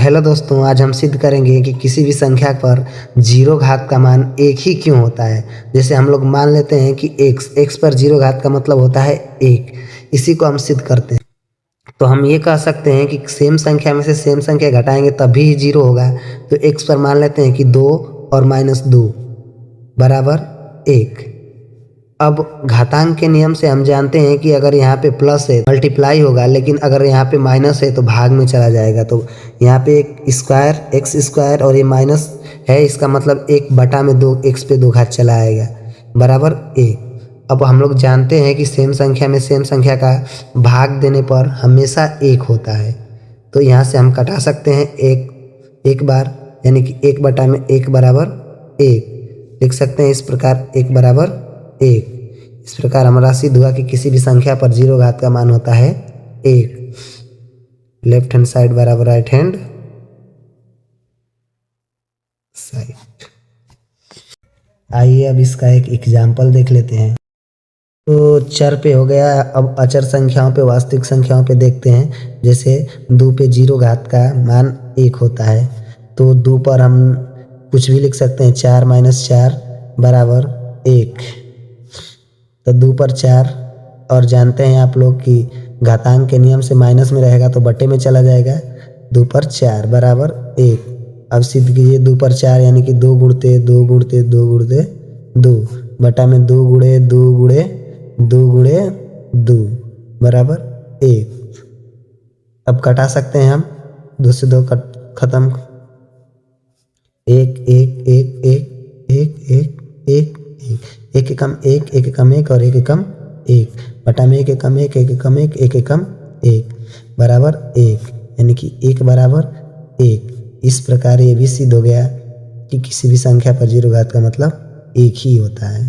Hello दोस्तों, आज हम सिद्ध करेंगे कि किसी भी संख्या पर जीरो घात का मान एक ही क्यों होता है। जैसे हम लोग मान लेते हैं कि x पर जीरो घात का मतलब होता है एक। इसी को हम सिद्ध करते हैं। तो हम ये कह सकते हैं कि सेम संख्या में से सेम संख्या घटाएंगे तभी ही जीरो होगा। तो x पर मान लेते हैं कि 2 और -2 बराबर 1। अब घातांक के नियम से हम जानते हैं कि अगर यहाँ पे प्लस है मल्टीप्लाई होगा, लेकिन अगर यहाँ पे माइनस है तो भाग में चला जाएगा। तो यहाँ पे एक स्क्वायर एक्स स्क्वायर और ये माइनस है, इसका मतलब 1/2 एक्स पे 2 घात चला आएगा बराबर 1। अब हम लोग जानते हैं कि सेम संख्या में सेम संख्या का भाग देने पर हमेशा 1 होता है। तो यहाँ से हम कटा सकते हैं एक बार, यानी कि 1/1 बराबर 1 लिख सकते हैं। इस प्रकार 1 बराबर 1। इस प्रकार हमारा सिद्ध हुआ कि किसी भी संख्या पर जीरो घात का मान होता है 1। लेफ्ट हैंड साइड बराबर राइट हैंड साइड। आइए अब इसका एक एग्जाम्पल देख लेते हैं। तो चर पे हो गया, अब अचर संख्याओं पे वास्तविक संख्याओं पे देखते हैं। जैसे 2 पे जीरो घात का मान 1 होता है, तो 2 पर हम कुछ भी लिख सकते हैं। 4 - 4 बराबर 1। तो 2 पर 4, और जानते हैं आप लोग कि घातांक के नियम से माइनस में रहेगा तो बटे में चला जाएगा। 2 पर 4 बराबर 1। अब सिद्ध कीजिए 2 पर 4 यानी कि 2 गुणते 2 गुणते 2 गुणते 2 बटा में 2 गुणे 2 गुणे 2 गुणे 2 बराबर 1। अब कटा सकते हैं हम, 2 से 2 खत्म। 1 1 1 1 1 1 1 1 एकम 1 1 एकम 1 और 1 एकम 1 बटा में 1 एकम 1 1 एकम 1 1 एकम 1 बराबर 1, यानी कि 1 बराबर 1। इस प्रकार ये भी सिद्ध हो गया कि किसी भी संख्या पर जीरो घात का मतलब 1 ही होता है।